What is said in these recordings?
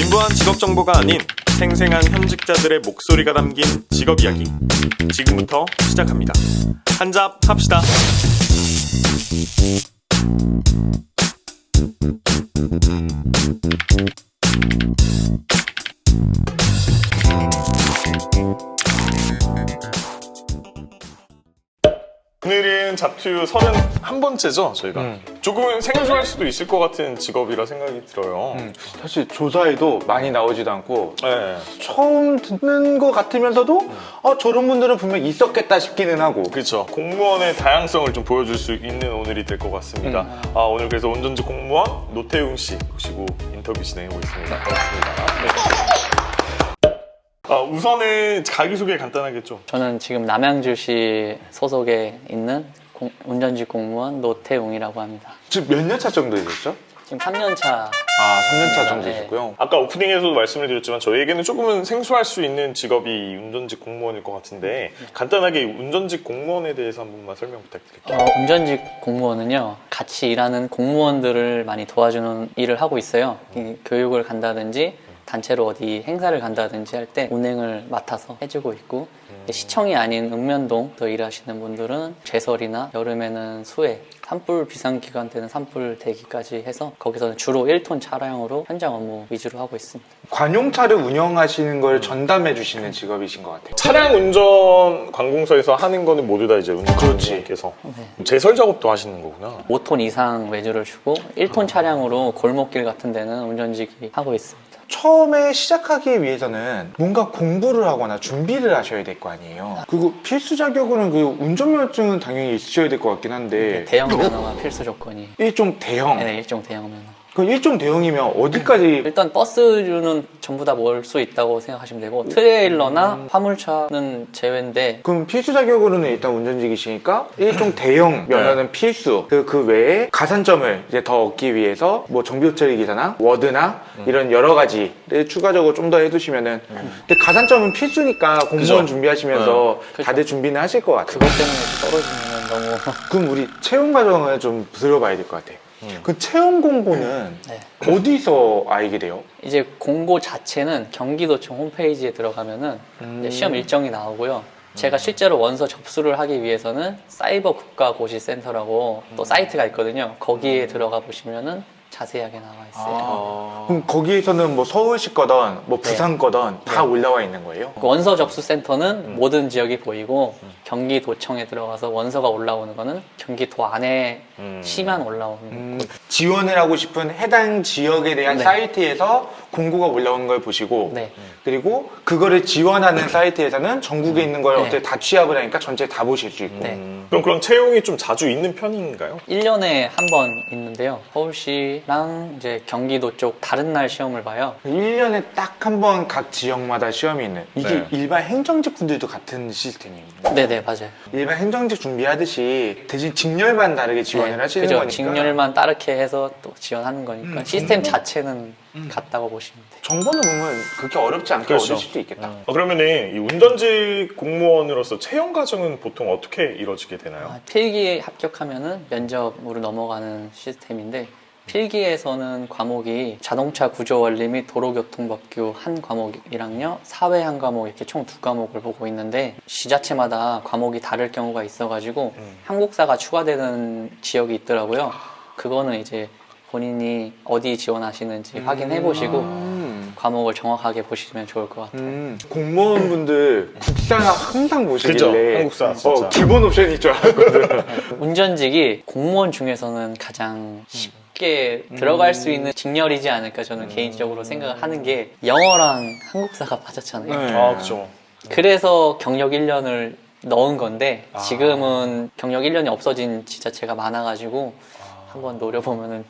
진부한 직업 정보가 아닌 생생한 현직자들의 목소리가 담긴 직업 이야기. 지금부터 시작합니다. 한잡 합시다. 오늘은 잡튜 31번째죠, 저희가. 조금은 생소할 수도 있을 것 같은 직업이라 생각이 들어요. 사실 조사에도 많이 나오지도 않고 네. 처음 듣는 것 같으면서도 저런 분들은 분명 있었겠다 싶기는 하고. 그렇죠. 공무원의 다양성을 좀 보여줄 수 있는 오늘이 될 것 같습니다. 오늘 그래서 운전직 공무원 노태웅 씨 모시고 인터뷰 진행해보겠습니다. 반갑습니다. 우선은 자기소개 간단하게 좀. 저는 지금 남양주시 소속에 있는 운전직 공무원 노태웅이라고 합니다. 지금 몇 년 차 정도 되셨죠? 지금 3년 차. 3년 차 정도 네. 되셨고요. 아까 오프닝에서도 말씀을 드렸지만 저희에게는 조금은 생소할 수 있는 직업이 운전직 공무원일 것 같은데 간단하게 운전직 공무원에 대해서 한 번만 설명 부탁드릴게요. 운전직 공무원은요, 같이 일하는 공무원들을 많이 도와주는 일을 하고 있어요. 교육을 간다든지 단체로 어디 행사를 간다든지 할 때 운행을 맡아서 해주고 있고, 시청이 아닌 읍면동에서 일하시는 분들은 제설이나 여름에는 수해, 산불 비상기간 때는 산불 대기까지 해서 거기서는 주로 1톤 차량으로 현장 업무 위주로 하고 있습니다. 관용차를 운영하시는 걸 전담해 주시는 직업이신 것 같아요. 차량 운전 관공서에서 하는 거는 모두 다 이제 그렇지. 운전직께서 제설 작업도 하시는 거구나. 5톤 이상 외주를 주고 1톤 차량으로 골목길 같은 데는 운전직이 하고 있습니다. 처음에 시작하기 위해서는 뭔가 공부를 하거나 준비를 하셔야 될 거 아니에요. 그리고 필수 자격으로는 그 운전면허증은 당연히 있으셔야 될 것 같긴 한데 대형 면허가 필수 조건이. 일종 대형. 네, 일종 대형 면허. 그럼 일종 대형이면 어디까지? 일단 버스류는 전부 다 몰 수 있다고 생각하시면 되고 트레일러나 화물차는 제외인데 그럼 필수 자격으로는 일단 운전직이시니까 일종 대형 면허는 필수. 그 외에 가산점을 이제 더 얻기 위해서 뭐 정비호철 기사나 워드나 이런 여러 가지를 추가적으로 좀 더 해두시면은. 근데 가산점은 필수니까 공무원 그죠? 준비하시면서 다들 준비는 하실 것 같아요. 그것 때문에 떨어지면 너무. 그럼 우리 채용 과정을 좀 들어봐야 될 것 같아요. 그 채용 공고는 네. 어디서 알게 돼요? 이제 공고 자체는 경기도청 홈페이지에 들어가면은 이제 시험 일정이 나오고요. 제가 실제로 원서 접수를 하기 위해서는 사이버 국가고시센터라고 또 사이트가 있거든요. 거기에 들어가 보시면은 자세하게 나와 있어요. 그럼 거기에서는 뭐 서울시 거든 뭐 부산 거든 다 올라와 있는 거예요? 그 원서 접수센터는 모든 지역이 보이고 경기도청에 들어가서 원서가 올라오는 거는 경기도 안에 시만 올라오는 곳. 지원을 하고 싶은 해당 지역에 대한 네. 사이트에서 공고가 올라오는 걸 보시고 네. 그리고 그거를 지원하는 사이트에서는 전국에 있는 걸 네. 어떻게 다 취합을 하니까 전체 다 보실 수 있고. 네. 그럼 그런 채용이 좀 자주 있는 편인가요? 1년에 한 번 있는데요. 서울시랑 이제 경기도 쪽 다른 날 시험을 봐요. 1년에 딱 한 번 각 지역마다 시험이 있는 이게 네. 일반 행정직 분들도 같은 시스템이에요. 네네, 맞아요. 일반 행정직 준비하듯이 대신 직렬만 다르게 지원을 하시는 그죠. 거니까 직렬만 따르게 해서 또 지원하는 거니까 시스템 자체는 같다고 보시면 돼요. 정보는 보면 그렇게 어렵지 않게 그렇죠. 얻을 수도 있겠다. 그러면은 이 운전직 공무원으로서 채용 과정은 보통 어떻게 이루어지게 되나요? 필기에 합격하면은 면접으로 넘어가는 시스템인데 필기에서는 과목이 자동차 구조 원리 및 도로교통법규 한 과목이랑요 사회 한 과목 이렇게 총 2과목을 보고 있는데 시자체마다 과목이 다를 경우가 있어가지고 한국사가 추가되는 지역이 있더라고요. 그거는 이제 본인이 어디 지원하시는지 확인해 보시고 과목을 정확하게 보시면 좋을 것 같아요. 공무원분들 국사가 항상 그죠? 보시길래 한국사 진짜. 기본 옵션일 줄 알았거든. 운전직이 공무원 중에서는 가장 쉽게 들어갈 수 있는 직렬이지 않을까 저는 개인적으로 생각을 하는 게 영어랑 한국사가 빠졌잖아요. 네. 그죠. 그래서 경력 1년을 넣은 건데 지금은 경력 1년이 없어진 지자체가 많아가지고 한번 노려보면은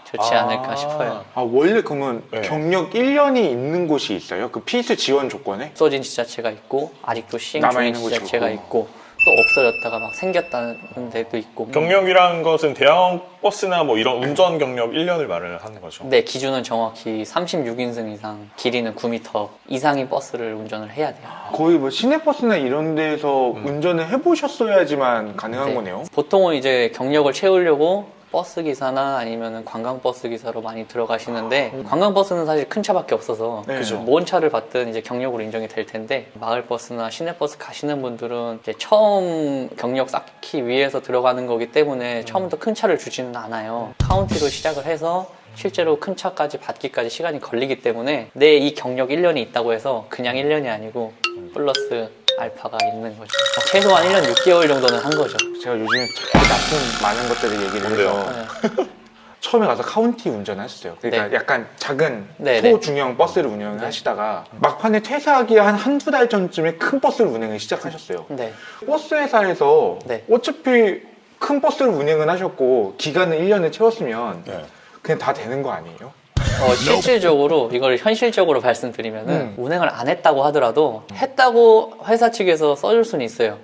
좋지 않을까 싶어요. 원래 그러면 네. 경력 1년이 있는 곳이 있어요? 그 필수 지원 조건에? 없어진 지자체가 있고 아직도 시행 중인 남아있는 곳이 지자체가 있고 또 없어졌다가 막 생겼다는 데도 있고. 경력이라는 것은 대형 버스나 뭐 이런 운전 경력 1년을 말을 하는 거죠. 네, 기준은 정확히 36인승 이상, 길이는 9m 이상의 버스를 운전을 해야 돼요. 거의 뭐 시내버스나 이런 데서 운전을 해보셨어야지만 가능한 네. 거네요. 보통은 이제 경력을 채우려고 버스 기사나 아니면 관광버스 기사로 많이 들어가시는데 관광버스는 사실 큰 차밖에 없어서 네. 그죠. 뭔 차를 받든 이제 경력으로 인정이 될 텐데 마을버스나 시내버스 가시는 분들은 이제 처음 경력 쌓기 위해서 들어가는 거기 때문에 처음부터 큰 차를 주지는 않아요. 카운티로 시작을 해서 실제로 큰 차까지 받기까지 시간이 걸리기 때문에 내 이 경력 1년이 있다고 해서 그냥 1년이 아니고 플러스 알파가 있는 거죠. 최소한 1년 6개월 정도는 한 거죠. 제가 요즘에 참 나쁜 많은 것들을 얘기를 해서 네. 처음에 가서 카운티 운전을 했었어요. 그러니까 네. 약간 작은 네, 네. 소중형 버스를 운영을 하시다가 막판에 퇴사하기 한 한두 달 전쯤에 큰 버스를 운행을 시작하셨어요. 네. 버스 회사에서 네. 어차피 큰 버스를 운행은 하셨고 기간을 1년을 채웠으면 네. 그냥 다 되는 거 아니에요? 실질적으로 이걸 현실적으로 말씀드리면은 운행을 안 했다고 하더라도 했다고 회사 측에서 써줄 수는 있어요.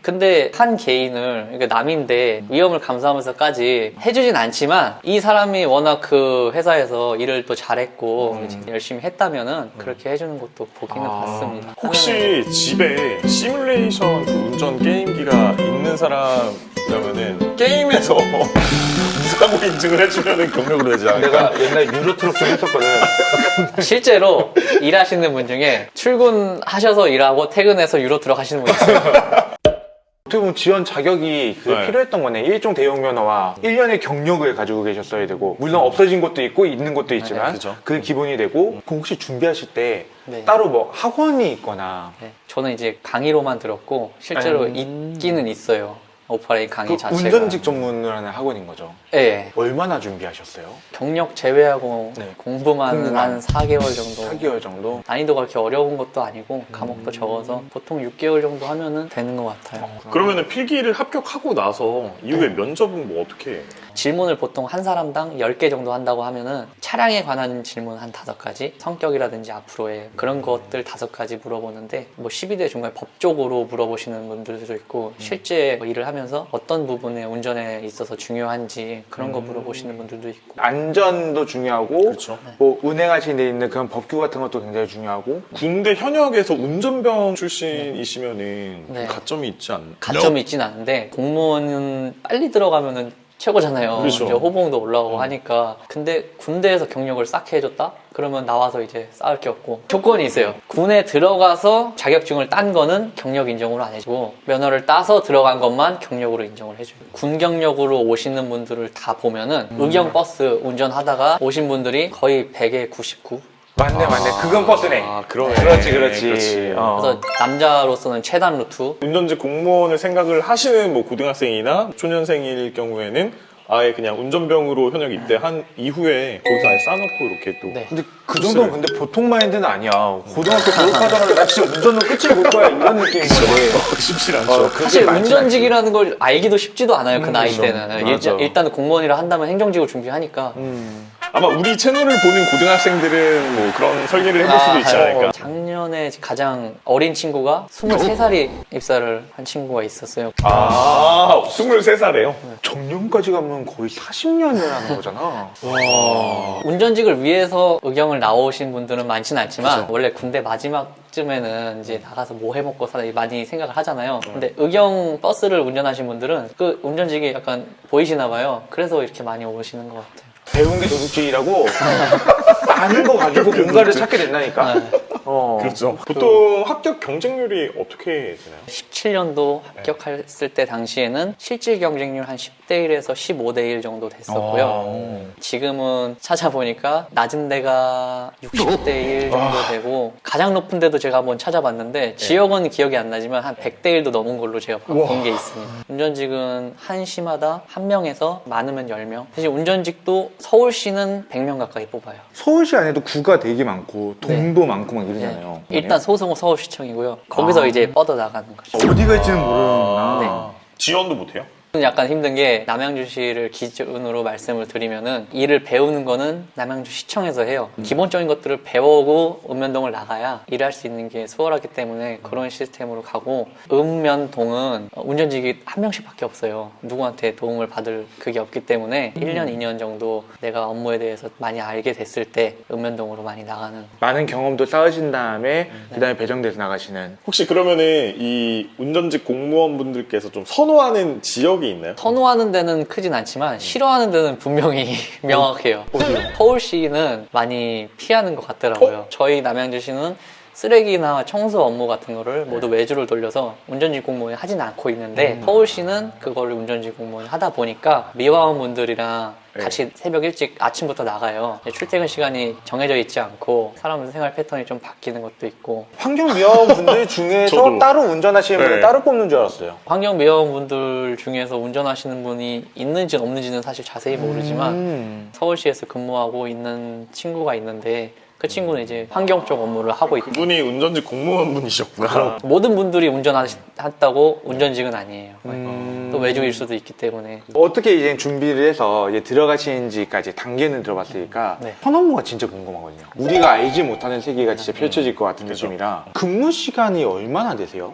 근데 한 개인을 그러니까 남인데 위험을 감수하면서까지 해주진 않지만 이 사람이 워낙 그 회사에서 일을 또 잘했고 이제 열심히 했다면은 그렇게 해주는 것도 보기는 봤습니다. 혹시 집에 시뮬레이션 그 운전 게임기가 있는 사람이라면은 게임에서 무사고 인증을 해주면은 경력으로 되지 않을까? 내가 옛날에 유로트럭 좀 했었거든. 실제로 일하시는 분 중에 출근하셔서 일하고 퇴근해서 유로 들어가시는 분 있어요. 어떻게 보면 지원 자격이 네. 필요했던 거네. 일종 대형 면허와 1년의 경력을 가지고 계셨어야 되고 물론 없어진 것도 있고 있는 것도 있지만 그죠. 그게 기본이 되고 그럼 혹시 준비하실 때 네. 따로 뭐 학원이 있거나 네, 저는 이제 강의로만 들었고 실제로 있기는 있어요. 오퍼레이 강의 그 자체가. 운전직 전문을 하는 학원인 거죠. 네. 얼마나 준비하셨어요? 경력 제외하고 네. 공부만 공부만. 한 4개월 정도. 4개월 정도? 난이도가 그렇게 어려운 것도 아니고 과목도 적어서 보통 6개월 정도 하면은 되는 것 같아요. 그러면은 필기를 합격하고 나서 이후에 면접은 뭐 어떻게 해요? 질문을 보통 한 사람당 10개 정도 한다고 하면은 차량에 관한 질문 한 5가지, 성격이라든지 앞으로의 그런 것들 5가지 물어보는데 뭐 12대 중간에 법적으로 물어보시는 분들도 있고 실제 뭐 일을 하면서 어떤 부분에 운전에 있어서 중요한지 그런 거 물어보시는 분들도 있고 안전도 중요하고 그렇죠. 뭐 운행하시는 데 있는 그런 법규 같은 것도 굉장히 중요하고 군대 현역에서 운전병 출신이시면은 네. 가점이 있지 않나요? 가점이 있진 않은데 공무원은 빨리 들어가면은 최고잖아요. 그렇죠. 이제 호봉도 올라오고 하니까. 근데 군대에서 경력을 쌓게 해줬다? 그러면 나와서 이제 쌓을 게 없고. 조건이 있어요. 군에 들어가서 자격증을 딴 거는 경력 인정으로 안 해주고, 면허를 따서 들어간 것만 경력으로 인정을 해줘요. 군 경력으로 오시는 분들을 다 보면은 의경 버스 운전하다가 오신 분들이 거의 100에 99? 맞네. 그건 버스네. 아, 그러네. 그렇지. 어. 그래서 남자로서는 최단 루트. 운전직 공무원을 생각을 하시는 뭐 고등학생이나 초년생일 경우에는 아예 그냥 운전병으로 현역 입대한 이후에 거기서 아예 싸놓고 이렇게 또 네. 근데 그 정도는 근데 보통 마인드는 아니야. 고등학교 졸업하자마자 나 진짜 운전을 끝을 볼 거야 이런 느낌인데. 쉽지 않죠. 사실 운전직이라는 걸 알기도 쉽지도 않아요. 그 나이 그렇죠. 때는. 맞아. 일단 공무원이라 한다면 행정직을 준비하니까. 아마 우리 채널을 보는 고등학생들은 뭐 그런 설계를 해볼 수도 있지 않을까. 작년에 가장 어린 친구가 23살이 입사를 한 친구가 있었어요. 아, 23살에요? 정년까지 가면 거의 40년을 하는 거잖아. 운전직을 위해서 의경을 나오신 분들은 많지는 않지만 원래 군대 마지막쯤에는 이제 나가서 뭐 해먹고 살아 많이 생각을 하잖아요. 근데 의경 버스를 운전하신 분들은 그 운전직이 약간 보이시나 봐요. 그래서 이렇게 많이 오시는 것 같아요. 배운 게 도둑질이라고 아는 거 가지고 뭔가를 찾게 된다니까. 네. 그렇죠. 보통 합격 경쟁률이 어떻게 되나요? 17년도 합격했을 때 당시에는 실질 경쟁률 한 10대 1에서 15대 1 정도 됐었고요. 지금은 찾아보니까 낮은 데가 60대 1 정도 되고 가장 높은 데도 제가 한번 찾아봤는데 지역은 기억이 안 나지만 한 100대 1도 넘은 걸로 제가 본 게 있습니다. 운전직은 한 시마다 한 명에서 많으면 10명. 사실 운전직도 서울시는 100명 가까이 뽑아요. 서울시 안에도 구가 되게 많고 동도 많고 막 이러잖아요. 일단 소송은 서울시청이고요. 거기서 이제 뻗어 나가는 거죠. 어디 갈지는 모르는구나. 지원도 못해요? 약간 힘든 게 남양주시를 기준으로 말씀을 드리면은 일을 배우는 거는 남양주 시청에서 해요. 기본적인 것들을 배우고 읍면동을 나가야 일할 수 있는 게 수월하기 때문에 그런 시스템으로 가고 읍면동은 운전직이 한 명씩밖에 없어요. 누구한테 도움을 받을 그게 없기 때문에 1년, 2년 정도 내가 업무에 대해서 많이 알게 됐을 때 읍면동으로 많이 나가는. 많은 경험도 쌓으신 다음에 그다음에 배정돼서 나가시는. 혹시 그러면은 이 운전직 공무원분들께서 좀 선호하는 지역이 지역이 있나요? 선호하는 데는 크진 않지만 싫어하는 데는 분명히 명확해요. 서울시는 많이 피하는 것 같더라고요. 저희 남양주시는 쓰레기나 청소 업무 같은 거를 모두 외주를 돌려서 운전직 공무원이 하진 않고 있는데 서울시는 그거를 운전직 공무원이 하다 보니까 미화원분들이랑 같이 새벽 일찍 아침부터 나가요. 출퇴근 시간이 정해져 있지 않고 사람 생활 패턴이 좀 바뀌는 것도 있고 환경미화원분들 중에서 저도. 따로 운전하시는 분을 네. 따로 뽑는 줄 알았어요. 환경미화원분들 중에서 운전하시는 분이 있는지 없는지는 사실 자세히 모르지만 서울시에서 근무하고 있는 친구가 있는데 그 친구는 이제 환경 쪽 업무를 하고 있고 그분이 운전직 공무원분이셨구나. 모든 분들이 운전한다고 운전직은 아니에요. 또 외주일 수도 있기 때문에 어떻게 이제 준비를 해서 이제 들어가시는지까지 단계는 들어봤으니까 네. 현 업무가 진짜 궁금하거든요. 우리가 알지 못하는 세계가 진짜 펼쳐질 것 같은 그죠. 느낌이라 근무 시간이 얼마나 되세요?